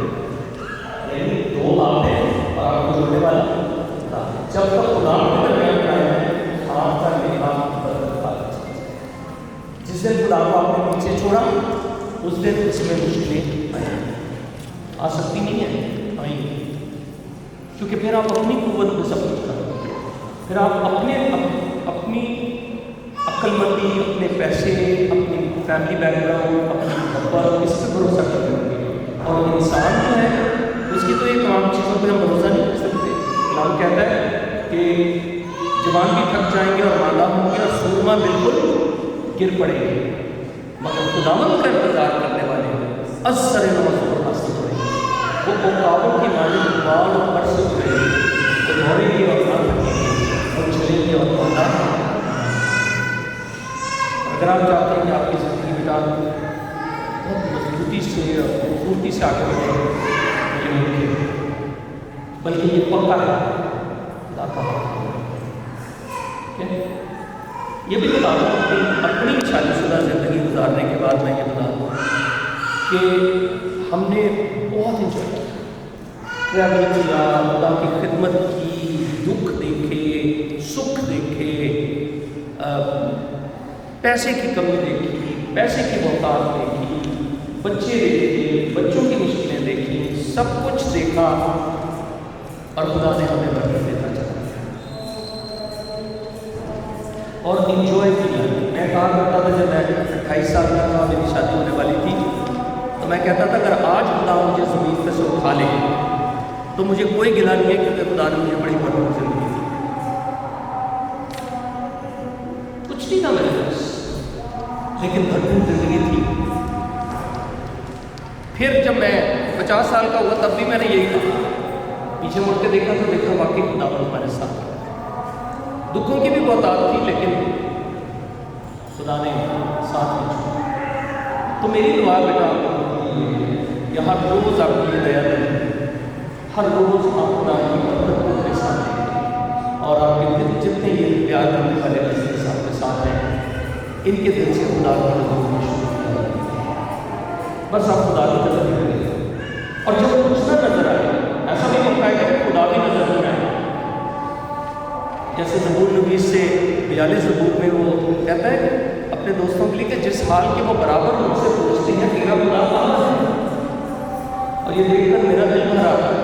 यानी दो बाप हैं और आपको जोड़ने वाला था। जब तक खुदा के दरमियान कायम है, आपका निकाह जिस दिन खुदा को आपने पीछे छोड़ा, उस दिन उसमें मुश्किलें आई। आ सकती नहीं है, आएंगी, क्योंकि फिर आप अपनी कुव्वत में सब कुछ करोगे। फिर आप अपनी अक्लमंदी, अपने पैसे, अपनी फैमिली बैकग्राउंड, अपनी खबर, इस पर भरोसा कर लेंगे। और इंसान जो है उसकी तो ये तमाम चीज़ों पर हम भरोसा नहीं कर सकते। कलाम कहता है कि जवान भी थक जाएंगे और मादा होंगे और सूरमा बिल्कुल गिर पड़ेंगे, मगर खुदावंद का इंतजार करने वाले असर नमस्कार हासिल करेंगे। वो काबों की मालिक बाल और पर से उठेंगे, वो दौड़ेंगे और ना थकेंगे, और चलेंगे और दौड़ा। अगर आप चाहते हैं कि आपकी ज़िंदगी बेटा बहुत मजबूती से और खूबसूरती से आगे बढ़े, ये मुमकिन, बल्कि ये पक्का है खुदा का। ये भी बता दूँ कि अपनी शादीशुदा ज़िंदगी गुजारने के बाद मैं ये बता दूँ कि हमने बहुत इंजॉय किया, ट्रैवल किया, खुदा की खिदमत की, दुख देखे, सुख देखे, पैसे की कमी देखी, पैसे की मोहताज देखी, बच्चे देखे, बच्चों की मुश्किलें देखी, सब कुछ देखा, और खुदा ने हमें बरकत देता चला और इन्जॉय किया। मैं कहा करता था जब मैं 28 साल का था, मेरी शादी होने वाली थी, तो मैं कहता था अगर आज खुदा मुझे ज़मीन पर से उठा ले तो मुझे कोई गिला नहीं है, क्योंकि खुदा ने मुझे बड़ी भरपूर ज़िंदगी दी। कुछ नहीं था मेरे पास, लेकिन भरपूर ज़िंदगी थी। फिर जब मैं 50 साल का हुआ तब भी मैंने यही कहा, पीछे मुड़ के देखा तो देखा वाकई खुदा हमारे साथ। दुखों की भी बहुत आदत थी, लेकिन खुदा ने साथ में छोड़ा। तो मेरी दुआ बेटा कि हर रोज़ आपकी दया दें, हर रोज़ आप खुदा की बरकत को अपने साथ दें, और आपके दिल जितने ये प्यार करने वाले लोग आपके साथ हैं, इनके दिल से खुदा की मदद में शुरू किया। बस आप खुदा की तरफ करें, और जब कुछ ना नजर आए, ऐसा नहीं होता है कि खुदा भी नजर नहीं आए। जैसे ज़बूर नबी से 42 ज़बूर में वो कहता है अपने दोस्तों के लिए कि जिस हाल के वो बराबर उनसे पूछते हैं तेरा खुदा कहाँ है, और ये देखकर मेरा दिल भर आता है।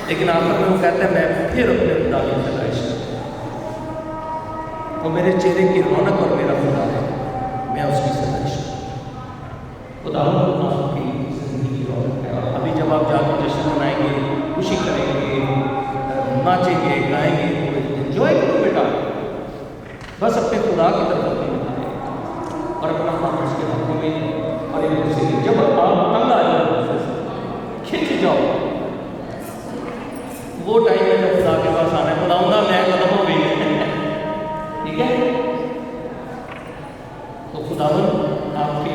लेकिन आखिर में वो कहता है मैं फिर अपने खुदा की तलाश करूँ, वो मेरे चेहरे की रौनक और मेरा खुदा है, मैं उसकी तलाश करूँ। खुदा आपकी ज़िंदगी की रौनक है। और अभी जब आप जाकर जश्न मनाएंगे, खुशी करेंगे, नाचेंगे, गाएंगे, एंजॉय करो बेटा। बस अपने खुदा की तरफ अपनी बताएं और अपना हाथ उसके हाथों में, और एक दूसरे की जब आप तंग आ जाओ खिंच जाओ, वो टाइम है जब खुदा के पास आना है। खुदा मैं खत्म हो गई, ठीक है। तो खुदावंद आपकी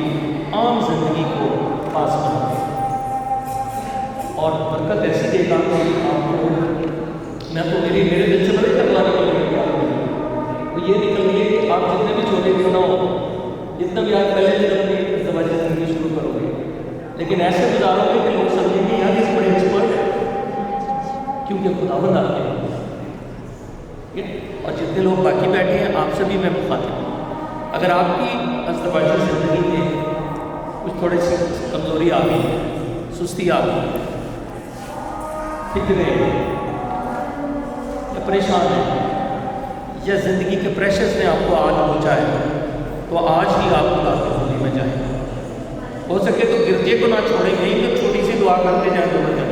आम जिंदगी को पास बना दे और बरकत ऐसी देगा कि आपको, मैं तो मेरे दिल से बड़े करवाने को तो ये निकल गई कि आप जितने भी छोटे क्यों ना हो, जितना भी आप पहले से दवाई जिंदगी शुरू करोगे, लेकिन ऐसे गुजारोगे कि लोग समझेंगे यहाँ किस बड़े एक्सपर्ट है, क्योंकि खुदावंद आपके ठीक है। और जितने लोग बाकी बैठे हैं आपसे भी मैं मुखातिब हूँ, अगर आपकी अस्तबाजी ज़िंदगी में कुछ थोड़ी सी कमज़ोरी आ गई है, सुस्ती आ गई है, फिक्र या परेशान है, या ज़िंदगी के प्रेशर्स ने आपको आज पहुँचा है, तो आज ही आप खुदा की हज़ूरी में जाएं। हो सके तो गिरजे को ना छोड़ें, कहीं तो छोटी सी दुआ करते जाएँ दोनों जन,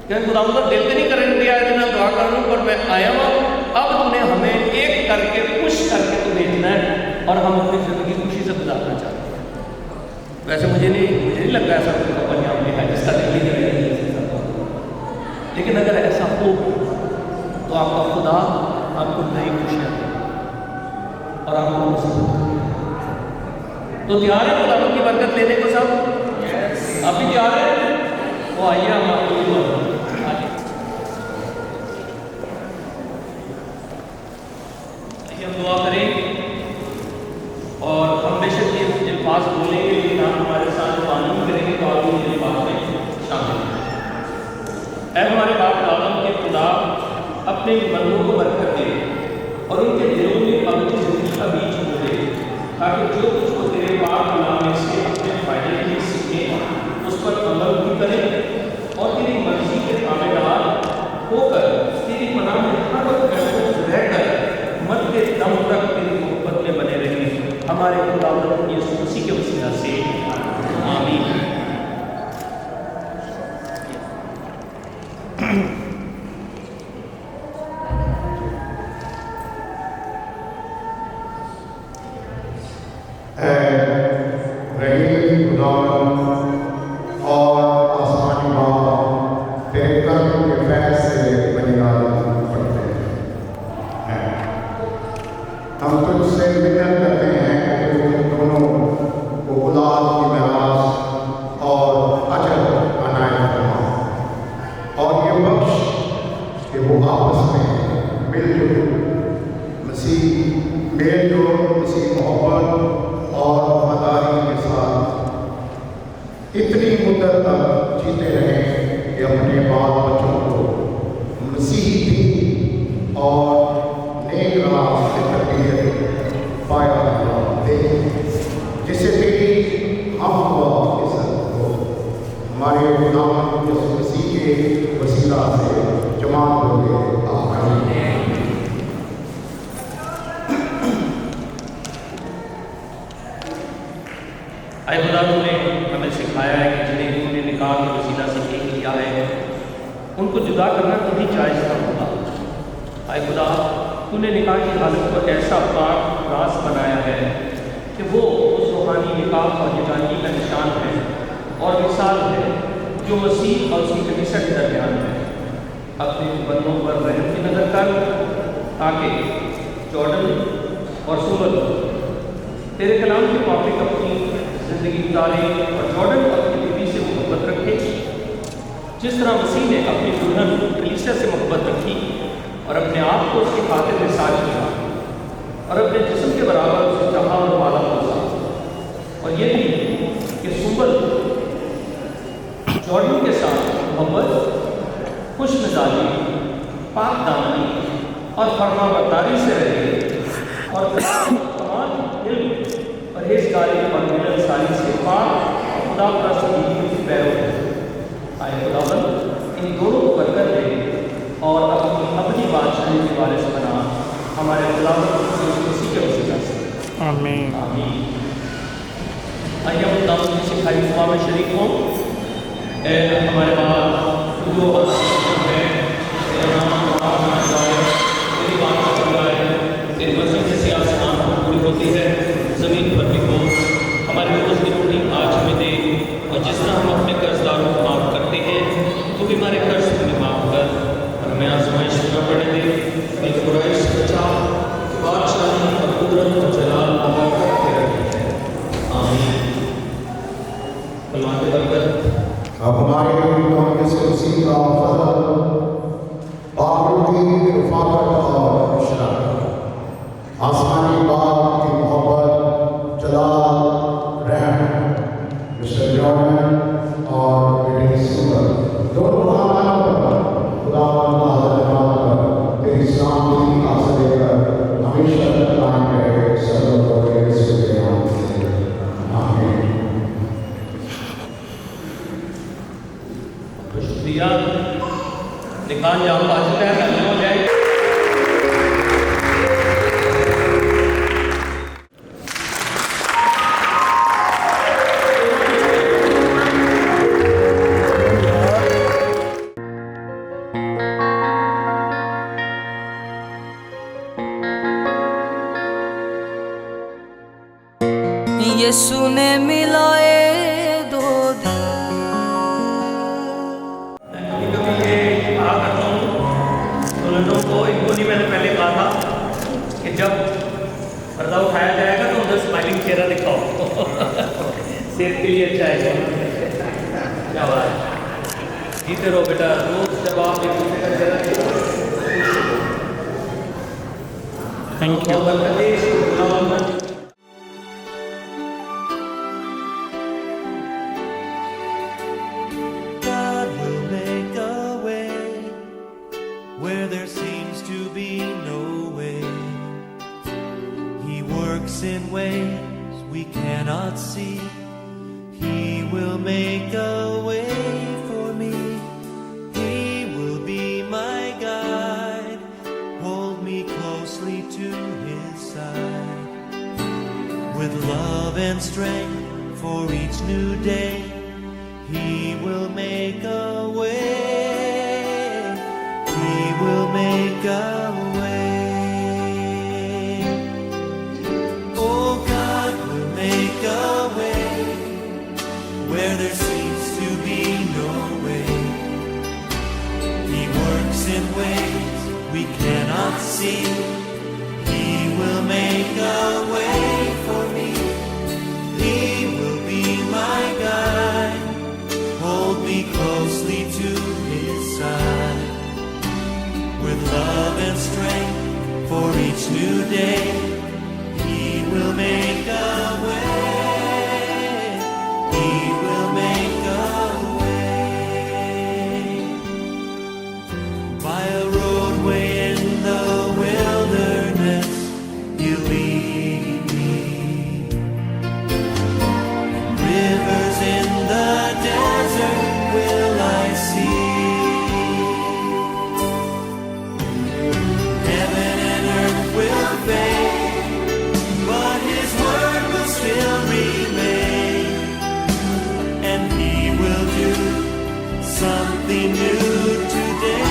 क्या खुदा दिल तो नहीं करने दिया इतना दुआ कर लूँ, पर मैं आया हूँ, अब तुमने हमें एक करके पुश करके तो भेजना है और हम अपनी ज़िंदगी खुशी से गुजारना चाहते हैं। वैसे मुझे नहीं लगता ऐसा कोई कपल यहाँ पे है जिसका दिल नहीं करेगा, लेकिन अगर ऐसा हो तो आपका खुदा आपको नई खुशियाँ दे और आपको मुसीबत दे। तो तैयार है खुदा की बरकत लेने को सब? आप भी तैयार हैं? तो आइए हम आपको हम दुआ करें और हम बेशक ये अल्फाज बोलेंगे, लेकिन आप हमारे साथ मालूम करेंगे तो आप इन अल्फाज में शामिल हैं। ऐ हमारे बाप दादम के खुदा, अपने बंदों को बरकत दे और उनके दिलों में अबदी ज़िंदगी का बीज बो दे, ताकि जो कुछ वो तेरे पाक कलाम में से अपने फ़ायदे के लिए सीखें उस पर अमल भी करें और तेरी मर्ज़ी के ताबेदार होकर तेरी पनाह में हर वक्त महफूज रहकर मरते दम तक तेरी मोहब्बत में बने रहें। हमारे खुदावंद यीशु मसीह के वसीला से आमीन। रहीम खुदावंद और आसमानी बाप, तेरे कर्म के फैसले बनियाद पड़ते हैं। हम तुझसे मिन्नत करते हैं कि तू इन दोनों को औलाद की मिरास और अजर अनायत फरमा, और ये बख्श कि वो आपस में मिलजुल मेल जोल मसीह मोहब्बत और वफादारी के साथ इतनी मुद्दत तक जीते रहें कि अपने बाल बच्चों को मसीही दीन और नेक राह से तरबियत पाया दे, जिससे तेरी हम इज़्ज़त हो। हमारे गुलाम यीशु मसीह के वसीला से जमात हो गए। आमीन। आए खुदा, तूने हमें सिखाया है कि जिन्हें तूने निकाह के वसीला से एक किया है उनको जुदा करना कभी जायज़ न होगा। आए खुदा, तूने निकाह की हालत को ऐसा पाक रास बनाया है कि वो उस रूहानी निकाह और यजानगी का निशान है और मिसाल है जो मसीह और उसकी कलीसिया के दरमियान है। अपने बंदों पर रहम की नज़र कर, ताकि जॉर्डन और सुमल तेरे कलाम के मुताबिक अपनी ज़िंदगी गुजारे और जॉर्डन अपनी बीवी से मोहब्बत रखे, जिस तरह मसीह ने अपनी दुल्हन कलीसिया से मोहब्बत रखी और अपने आप को उसकी खातिर में साझ किया और अपने जिस्म के बराबर उसे चाहा और पाला पोसा। और ये भी कि सुंबल जॉर्डन के साथ मोहब्बत, खुश मिजाजी, पाक दामनी और फरमाबरदारी से रहे और तमाम दिल परहेज़गारी और मिलनसारी से पाक खुदा का सलीम पैरों है। आए खुदावंद इन दोनों को बरकत दे और अपनी बादशाही के वारिस बना, हमारे खुदावंद उसी के वसीला से आमीन आमीन। आइए हम खुदावंद की सिखाई दुआ में शरीक हों। हमारे बाप जो है, तेरा नाम तेरी बात है, तेरी मर्ज़ी जैसी आसमान पर पूरी होती है ज़मीन पर भी हो। हमारे रोज़ की रोटी आज हमें दे, और जिस तरह हम अपने कर्जदारों को माफ़ करते हैं तो भी हमारे कर्ज हमें माफ़ कर, और हमें आज़माइश न पड़ने दे, बल्कि बुराई से बचा। बादशाही और कुदरत और जलाल यीशु ने मिलाए दो दिल। कभी कभी ये कहा करता हूँ दुल्हनों को, इनको नहीं मैंने पहले कहा था कि जब पर्दा उठाया जाएगा तो उधर स्माइलिंग चेहरा दिखाओ सेहत के लिए अच्छा है। क्या बात है, जीते रहो बेटा, रोज जब आप एक दूसरे का चेहरा देखो। Thank you. God will make a way where there seems to be no way. He works in ways we cannot see. He will make a way for me. He will be my guide. Hold me closely to His side. With love and strength for each new day, He will make a way. He will make a way. Oh, God will make a way where there seems to be no way. He works in ways we cannot see. He will make a way for me. He will be my guide. Hold me closely to His side. With love and strength for each new day, He will make a way. He will make a way. By a roadway in the wilderness, He'll lead me. Rivers in the desert will I see. Heaven and earth will fade, but His word will still remain. And He will do something new today.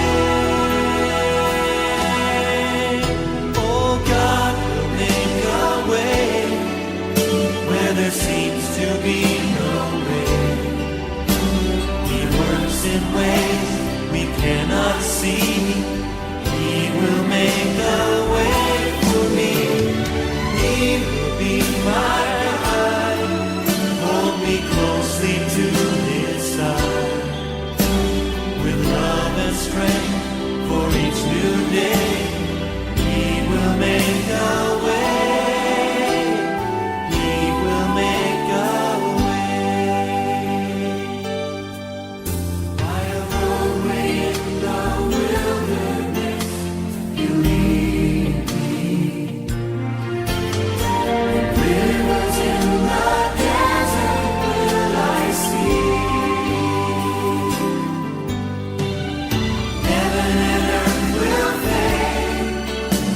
Oh, God will make a way where there seems to be no way. He works in ways we cannot see. He will make a way for me. He will be my guide. Hold me closely to His side. With love and strength for each new day, He will make a way. He will make a way. By a roadway in the wilderness, You lead me. Rivers in the desert will I see. Heaven and earth will fade,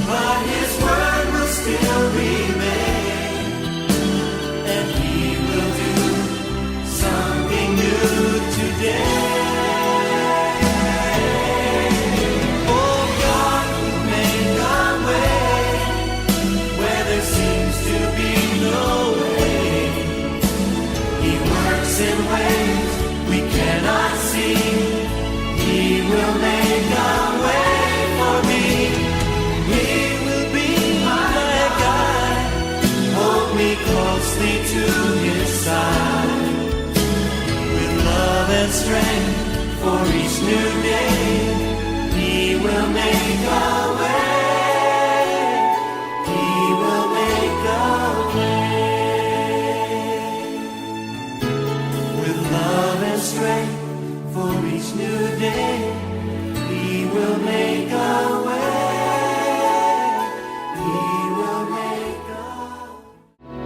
but His word will still remain. And He will do something new today. Oh, God will make a way where there seems to be no way. He works in ways we cannot see. He will make a way for me. He will be my guide. Hold me closely to His side. With love and strength for each new day, He will make a way. He will make a way. With love and strength for each new day, He will make a way. He will make a way.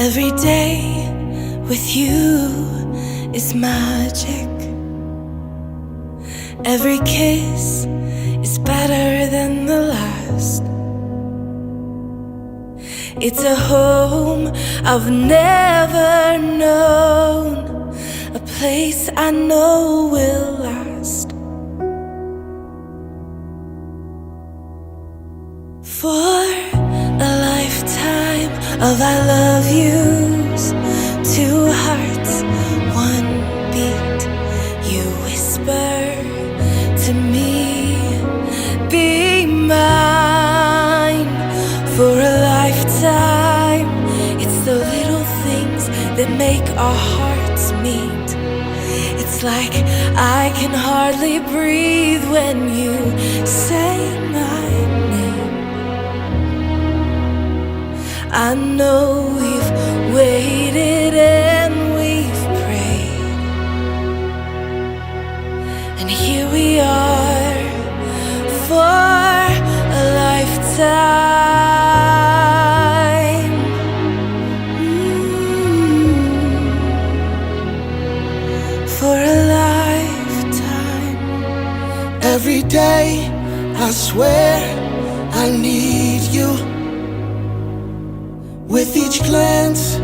Every day with you is magic. Every kiss is better than the last. It's a home I've never known, a place I know will last. For a lifetime of I love yous, two hearts, one beat. You whisper to me, be mine. For a lifetime, it's the little things that make our hearts meet. It's like I can hardly breathe when you say my name. I know we've waited and we've prayed, and here we are for a lifetime. For a lifetime. Every day, I swear I need you. With each glance,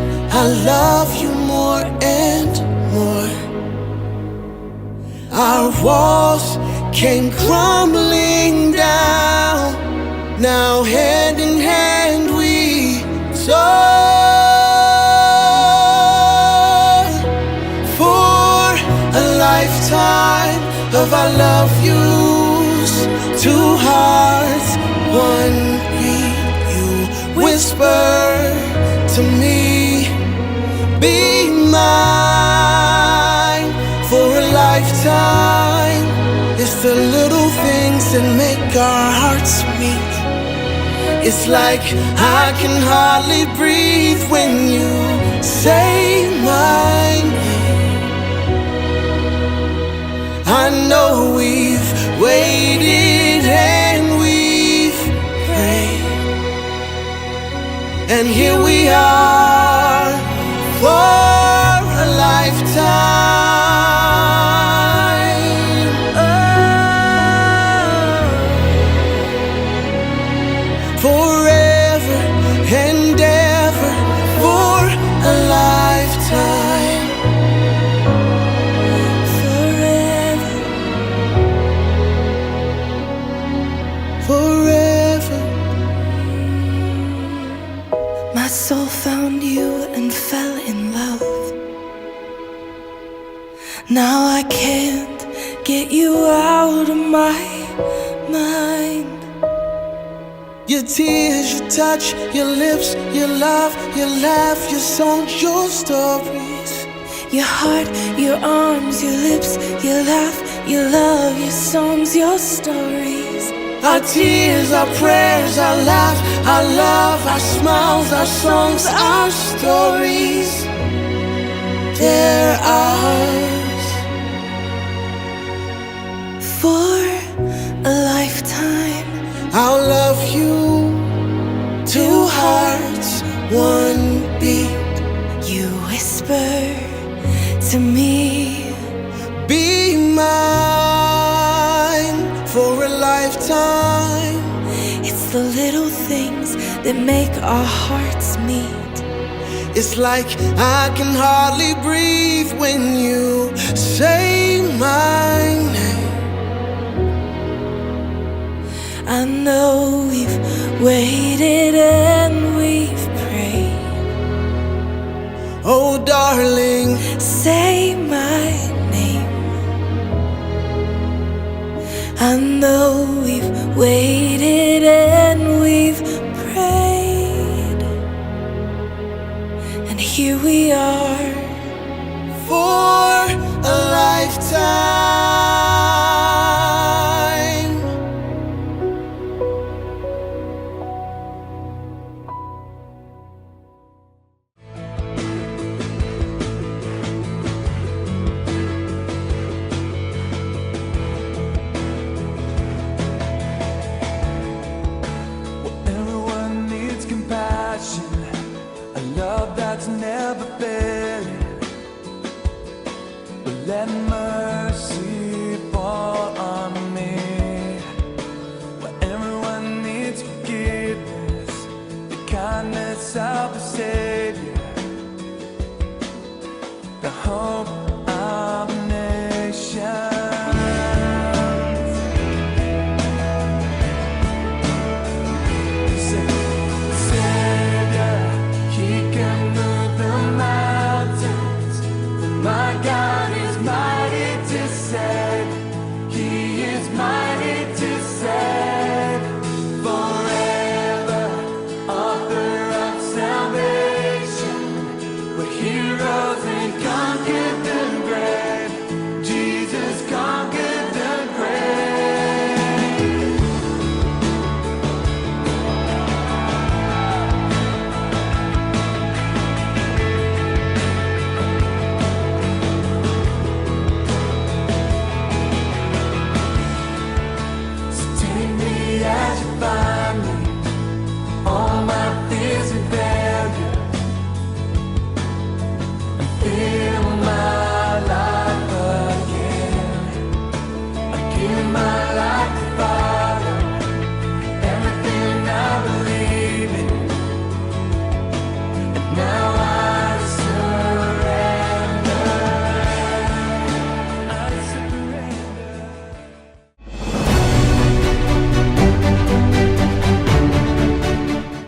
I love you more and more. Our walls came crumbling down. Now hand in hand we soar. For a lifetime of I love yous, two hearts, one beat. You whisper to me, be mine. For a lifetime, it's the little things that make our hearts meet. It's like I can hardly breathe when you say my name. I know we've waited and we've prayed, and here we are for a lifetime. Forever and ever for a lifetime. Forever. Forever. My soul found you and fell in love. Now I can't get you out of my mind. Your tears, your touch, your lips, your love, your laugh, your songs, your stories. Your heart, your arms, your lips, your laugh, your love, your songs, your stories. Our tears, our prayers, our laugh, our love, our smiles, our songs, our stories. They're ours. For a lifetime, I'll love you. Two hearts, one beat. you whisper to me, Be mine for a lifetime. it's the little things that make our hearts meet. It's like I can hardly breathe when you say my name. I know we've waited and we've prayed. Oh, darling, Say my name. I know we've waited and we've prayed, and here we are for a lifetime. there